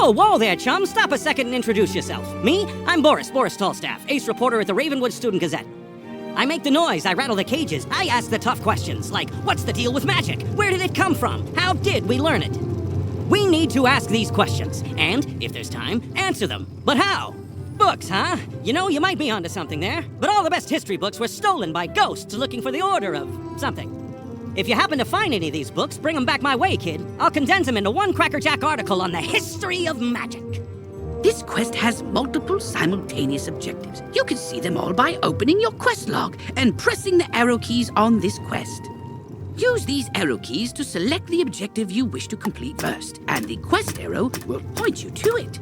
Whoa, whoa there, chum. Stop a second and introduce yourself. Me? I'm Boris Tallstaff, ace reporter at the Ravenwood Student Gazette. I make the noise, I rattle the cages, I ask the tough questions, like, what's the deal with magic? Where did it come from? How did we learn it? We need to ask these questions, and, if there's time, answer them. But how? Books, huh? You know, you might be onto something there, but all the best history books were stolen by ghosts looking for the order of something. If you happen to find any of these books, bring them back my way, kid. I'll condense them into one crackerjack article on the history of magic. This quest has multiple simultaneous objectives. You can see them all by opening your quest log and pressing the arrow keys on this quest. Use these arrow keys to select the objective you wish to complete first, and the quest arrow will point you to it.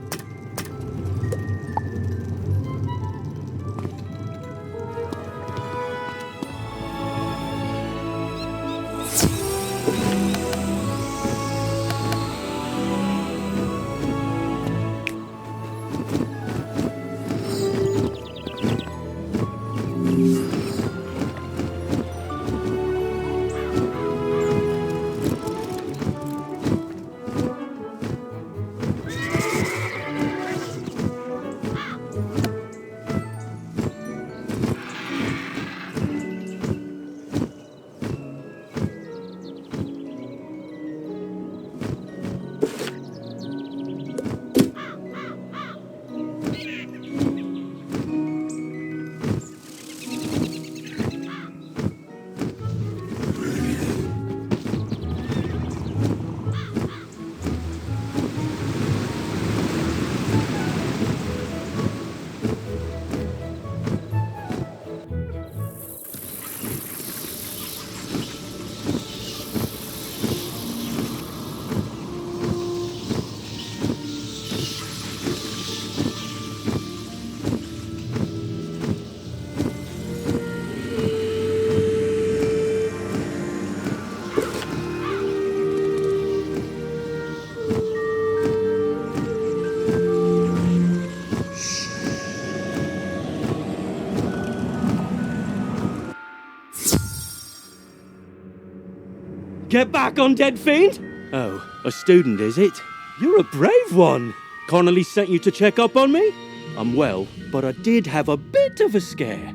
Get back, undead fiend! Oh, a student, is it? You're a brave one. Connolly sent you to check up on me? I'm well, but I did have a bit of a scare.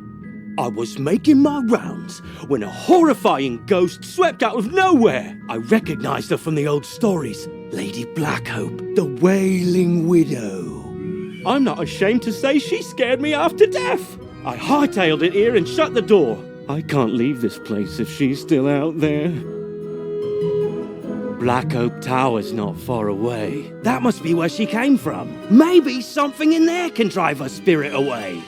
I was making my rounds when a horrifying ghost swept out of nowhere. I recognized her from the old stories. Lady BlackHope, the Wailing Widow. I'm not ashamed to say she scared me half to death. I hightailed it here and shut the door. I can't leave this place if she's still out there. Black Oak Tower's not far away. That must be where she came from. Maybe something in there can drive her spirit away.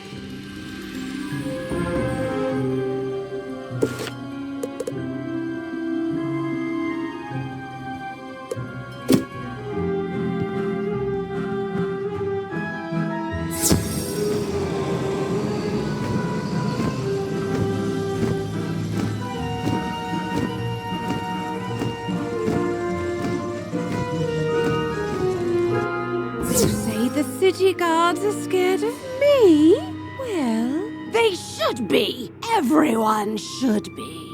City guards are scared of me? Well, they should be. Everyone should be.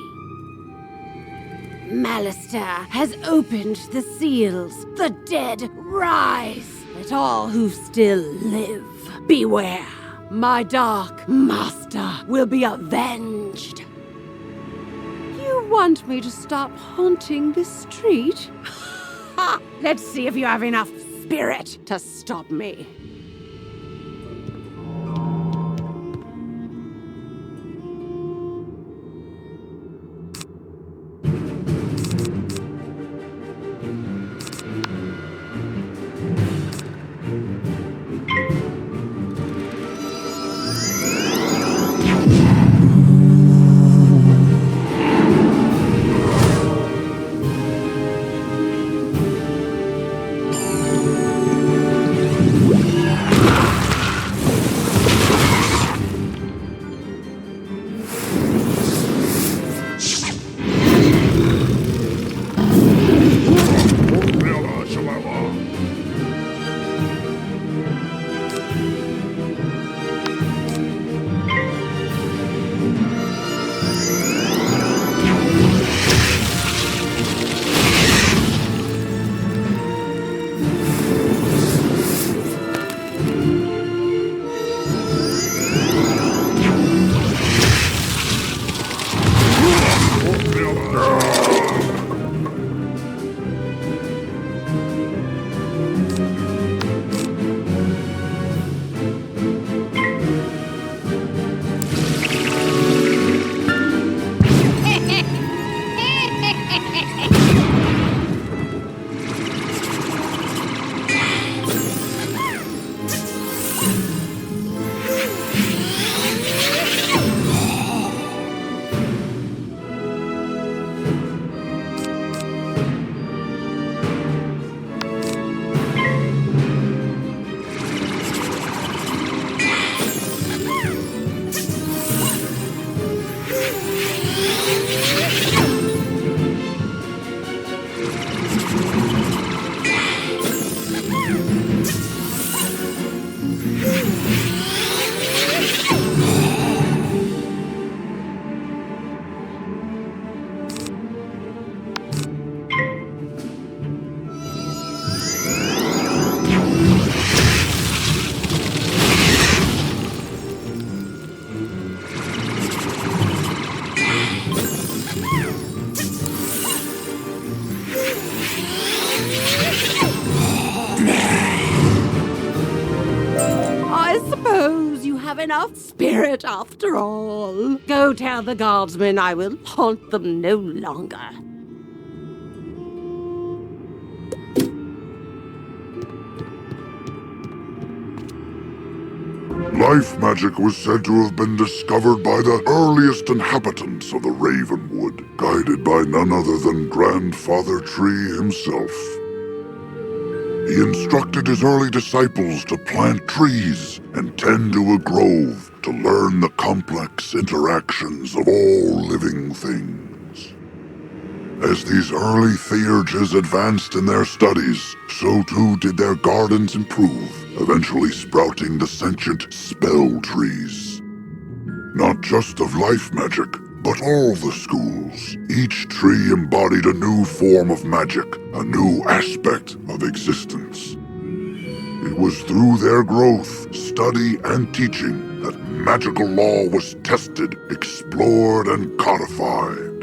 Malister has opened the seals. The dead rise. Let all who still live beware. My dark master will be avenged. You want me to stop haunting this street? Ha! Let's see if you have enough spirit to stop me. have enough spirit after all. Go tell the guardsmen I will haunt them no longer. Life magic was said to have been discovered by the earliest inhabitants of the Ravenwood, guided by none other than Grandfather Tree himself. He instructed his early disciples to plant trees and tend to a grove to learn the complex interactions of all living things. As these early theurges advanced in their studies, so too did their gardens improve, eventually sprouting the sentient spell trees. Not just of life magic, but all the schools. Each tree embodied a new form of magic, a new aspect of existence. It was through their growth, study, and teaching that magical law was tested, explored, and codified.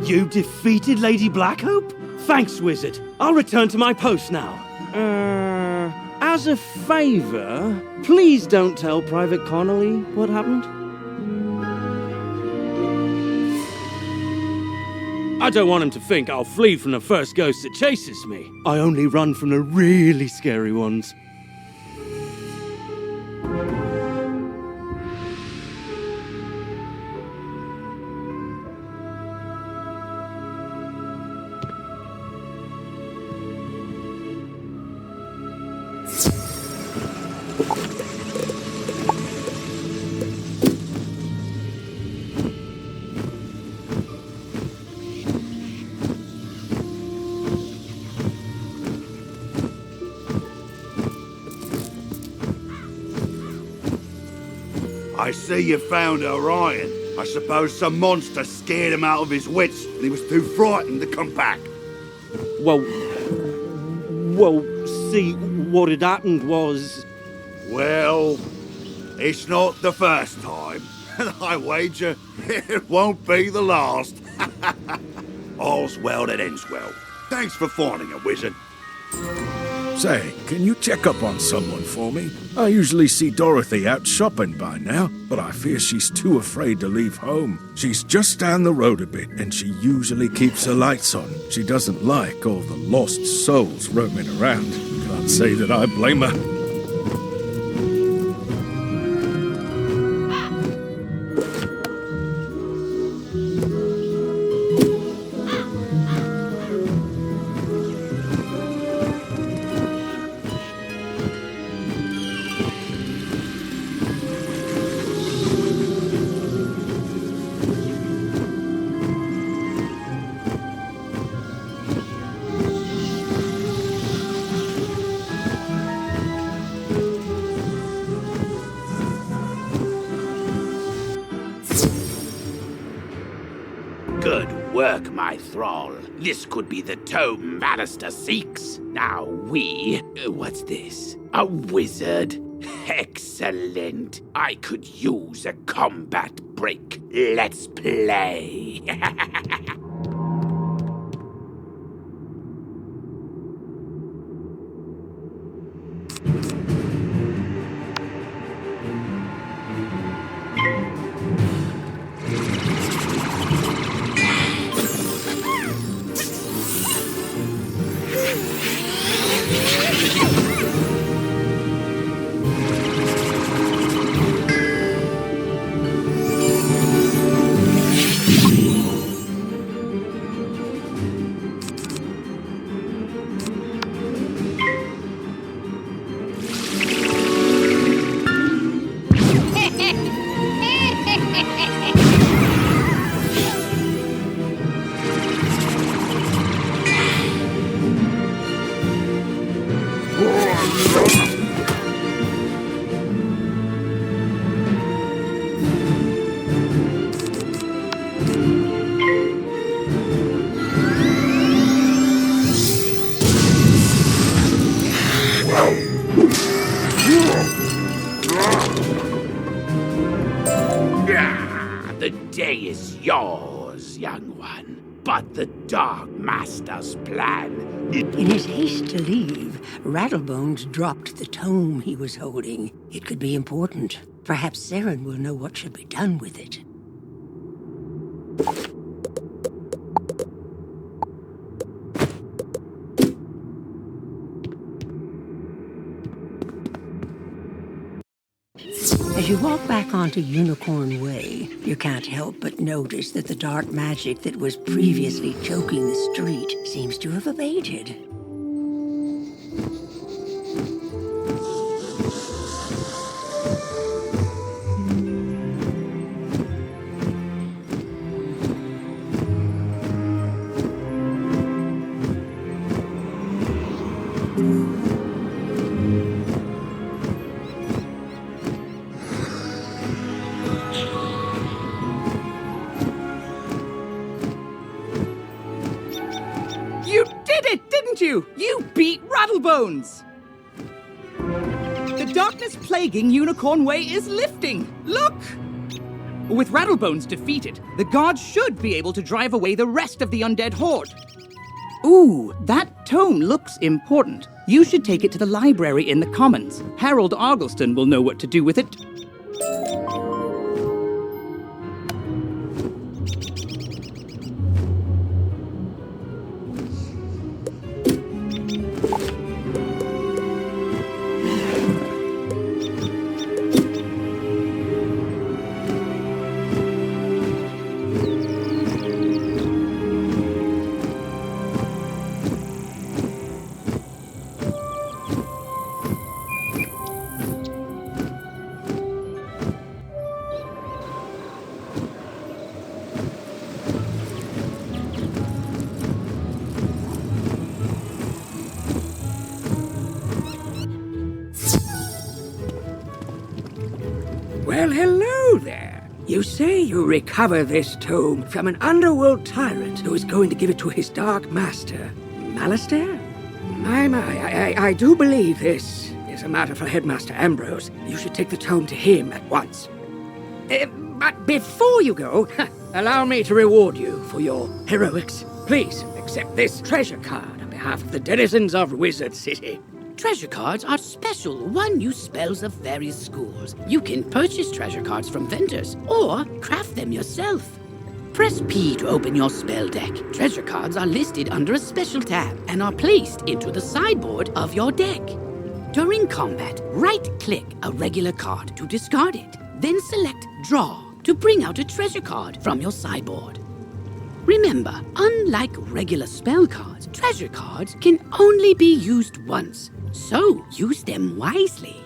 You defeated Lady BlackHope? Thanks, wizard. I'll return to my post now. As a favor, please don't tell Private Connolly what happened. I don't want him to think I'll flee from the first ghost that chases me. I only run from the really scary ones. I see you found Orion. I suppose some monster scared him out of his wits and he was too frightened to come back. Well, see, what had happened was... Well, it's not the first time. And I wager it won't be the last. All's well that ends well. Thanks for finding a wizard. Say, can you check up on someone for me? I usually see Dorothy out shopping by now, but I fear she's too afraid to leave home. She's just down the road a bit, and she usually keeps her lights on. She doesn't like all the lost souls roaming around. Can't say that I blame her. Good work, my thrall. This could be the tome Magister seeks. Now what's this? A wizard? Excellent. I could use a combat break. Let's play. yours, young one. But the Dark Master's plan, In his haste to leave, Rattlebones dropped the tome he was holding. It could be important. Perhaps Saren will know what should be done with it. As you walk back onto Unicorn Way, you can't help but notice that the dark magic that was previously choking the street seems to have abated. You did it, didn't you? You beat Rattlebones! The darkness plaguing Unicorn Way is lifting. Look! With Rattlebones defeated, the gods should be able to drive away the rest of the undead horde. Ooh, that tome looks important. You should take it to the library in the Commons. Harold Argleston will know what to do with it. Well, hello there. You say you recover this tome from an underworld tyrant who is going to give it to his dark master, Malastair? I do believe this is a matter for Headmaster Ambrose. You should take the tome to him at once. But before you go, allow me to reward you for your heroics. Please accept this treasure card on behalf of the denizens of Wizard City. Treasure cards are special one-use spells of various schools. You can purchase treasure cards from vendors or craft them yourself. Press P to open your spell deck. Treasure cards are listed under a special tab and are placed into the sideboard of your deck. During combat, right-click a regular card to discard it. Then select Draw to bring out a treasure card from your sideboard. Remember, unlike regular spell cards, treasure cards can only be used once. So, use them wisely.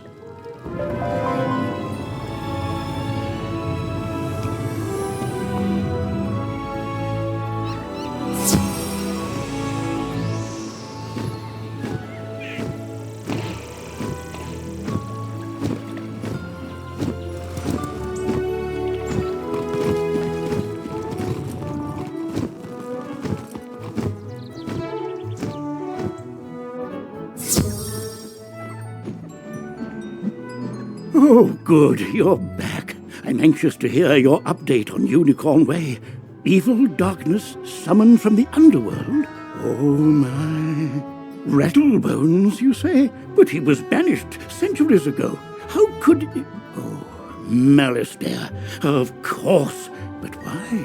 Oh, good, you're back. I'm anxious to hear your update on Unicorn Way. Evil darkness summoned from the underworld? Oh, my. Rattlebones, you say? But he was banished centuries ago. How could... Oh, Malastair, of course. But why?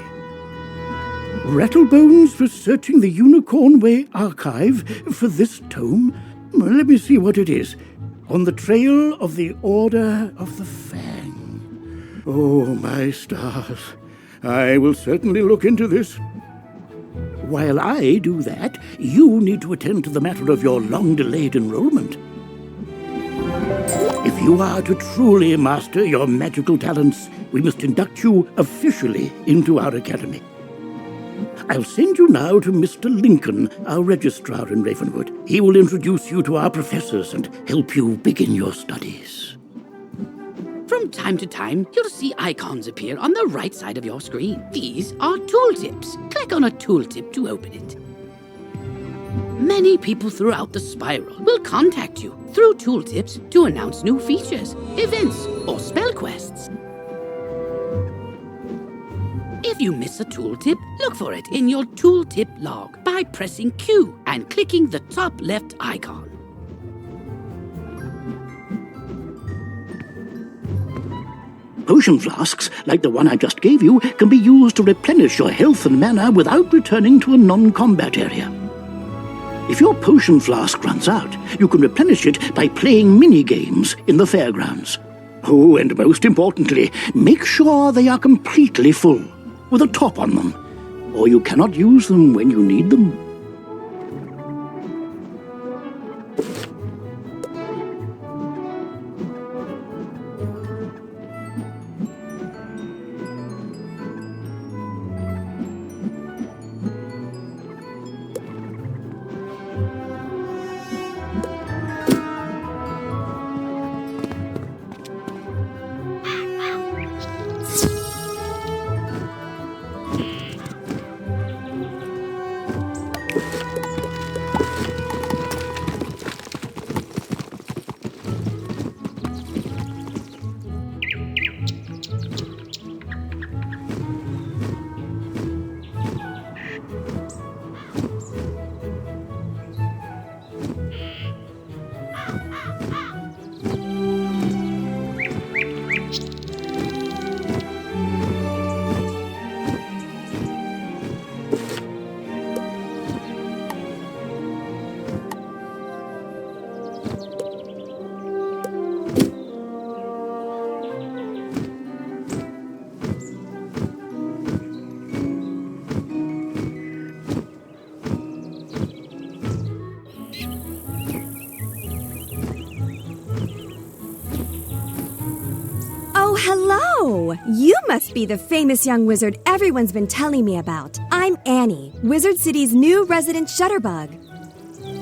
Rattlebones was searching the Unicorn Way archive for this tome? Well, let me see what it is. On the trail of the Order of the Fang. Oh, my stars. I will certainly look into this. While I do that, you need to attend to the matter of your long-delayed enrollment. If you are to truly master your magical talents, we must induct you officially into our academy. I'll send you now to Mr. Lincoln, our registrar in Ravenwood. He will introduce you to our professors and help you begin your studies. From time to time, you'll see icons appear on the right side of your screen. These are tooltips. Click on a tooltip to open it. Many people throughout the spiral will contact you through tooltips to announce new features, events, or spell quests. If If you miss a tooltip, look for it in your tooltip log by pressing Q and clicking the top left icon. Potion flasks, like the one I just gave you, can be used to replenish your health and mana without returning to a non-combat area. If your potion flask runs out, you can replenish it by playing mini-games in the fairgrounds. Oh, and most importantly, make sure they are completely full, with a top on them, or you cannot use them when you need them. Hello! You must be the famous young wizard everyone's been telling me about. I'm Annie, Wizard City's new resident shutterbug.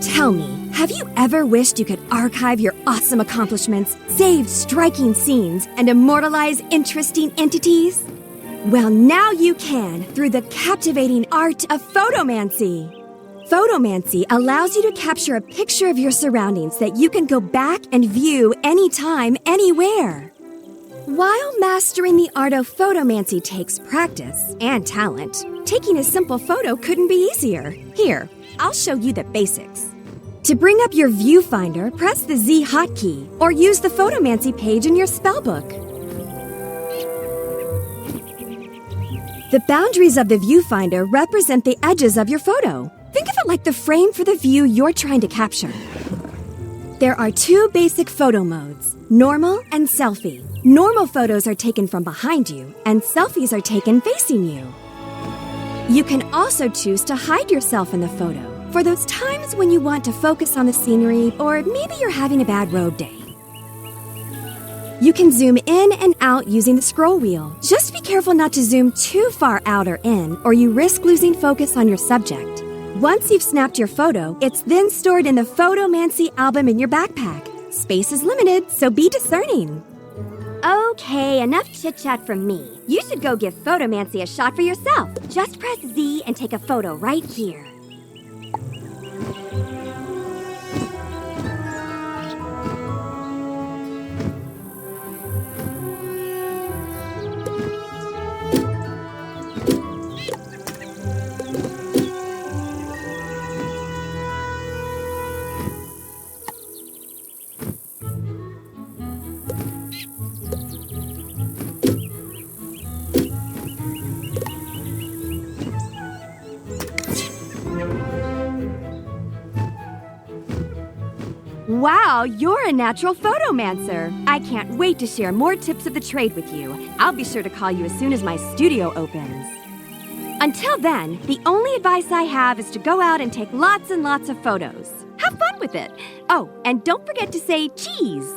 Tell me, have you ever wished you could archive your awesome accomplishments, save striking scenes, and immortalize interesting entities? Well, now you can through the captivating art of photomancy. Photomancy allows you to capture a picture of your surroundings that you can go back and view anytime, anywhere. While mastering the art of photomancy takes practice and talent, taking a simple photo couldn't be easier. Here, I'll show you the basics. To bring up your viewfinder, press the Z hotkey or use the photomancy page in your spellbook. The boundaries of the viewfinder represent the edges of your photo. Think of it like the frame for the view you're trying to capture. There are two basic photo modes, normal and selfie. Normal photos are taken from behind you, and selfies are taken facing you. You can also choose to hide yourself in the photo for those times when you want to focus on the scenery or maybe you're having a bad road day. You can zoom in and out using the scroll wheel. Just be careful not to zoom too far out or in, or you risk losing focus on your subject. Once you've snapped your photo, it's then stored in the Photomancy album in your backpack. Space is limited, so be discerning. Okay, enough chit-chat from me. You should go give Photomancy a shot for yourself. Just press Z and take a photo right here. Wow, you're a natural photomancer. I can't wait to share more tips of the trade with you. I'll be sure to call you as soon as my studio opens. Until then, the only advice I have is to go out and take lots and lots of photos. Have fun with it. Oh, and don't forget to say cheese.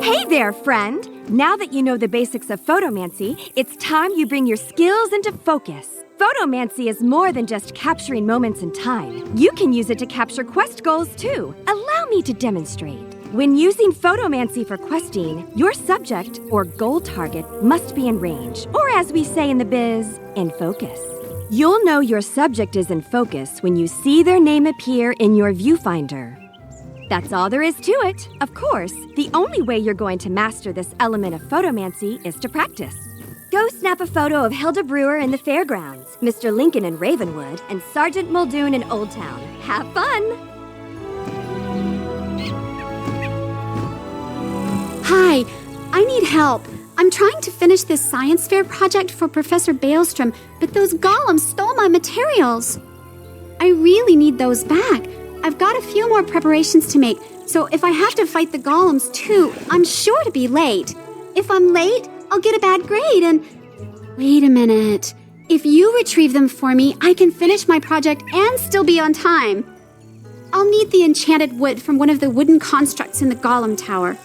Hey there, friend. Now that you know the basics of photomancy, it's time you bring your skills into focus. Photomancy is more than just capturing moments in time. You can use it to capture quest goals, too. Allow me to demonstrate. When using photomancy for questing, your subject, or goal target, must be in range, or as we say in the biz, in focus. You'll know your subject is in focus when you see their name appear in your viewfinder. That's all there is to it. Of course, the only way you're going to master this element of photomancy is to practice. Go snap a photo of Hilda Brewer in the fairgrounds, Mr. Lincoln in Ravenwood, and Sergeant Muldoon in Old Town. Have fun! Hi, I need help. I'm trying to finish this science fair project for Professor Baelstrom, but those golems stole my materials. I really need those back. I've got a few more preparations to make, so if I have to fight the golems too, I'm sure to be late. If I'm late, I'll get a bad grade and... Wait a minute. If you retrieve them for me, I can finish my project and still be on time. I'll need the enchanted wood from one of the wooden constructs in the golem tower.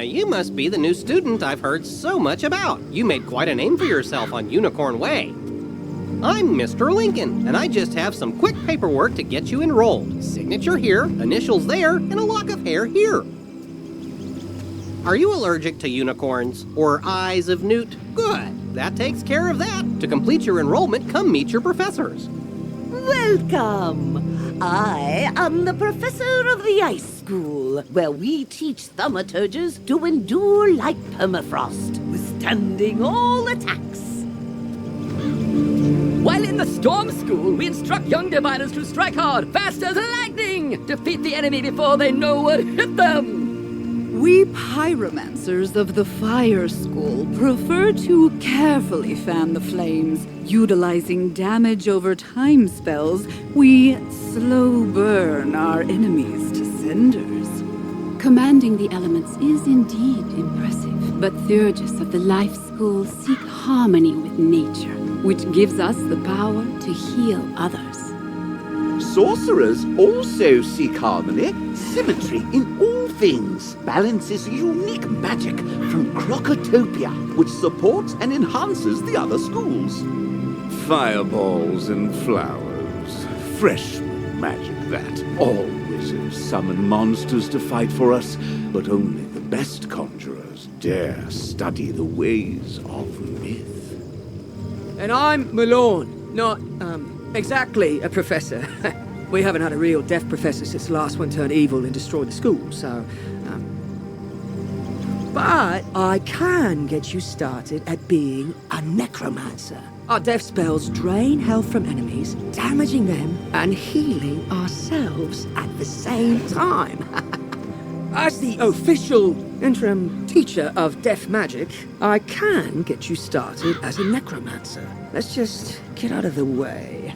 You must be the new student I've heard so much about. You made quite a name for yourself on Unicorn Way. I'm Mr. Lincoln, and I just have some quick paperwork to get you enrolled. Signature here, initials there, and a lock of hair here. Are you allergic to unicorns or eyes of newt? Good. That takes care of that. To complete your enrollment, come meet your professors. Welcome. I am the professor of the Ice School, where we teach thaumaturges to endure like permafrost, withstanding all attacks. While in the Storm School, we instruct young diviners to strike hard, fast as lightning, defeat the enemy before they know what hit them. We pyromancers of the Fire School prefer to carefully fan the flames. Utilizing damage over time spells, we slow burn our enemies to cinders. Commanding the elements is indeed impressive, but Theurgis of the Life School seek harmony with nature, which gives us the power to heal others. Sorcerers also seek harmony, symmetry in all things. Balance is unique magic from Crocotopia, which supports and enhances the other schools. Fireballs and flowers. Freshman magic, that. All wizards summon monsters to fight for us, but only the best conjurers dare study the ways of myth. And I'm Malone, not, exactly a professor. We haven't had a real deaf professor since the last one turned evil and destroyed the school, so, But I can get you started at being a necromancer. Our death spells drain health from enemies, damaging them and healing ourselves at the same time. As the official interim teacher of death magic, I can get you started as a necromancer. Let's just get out of the way.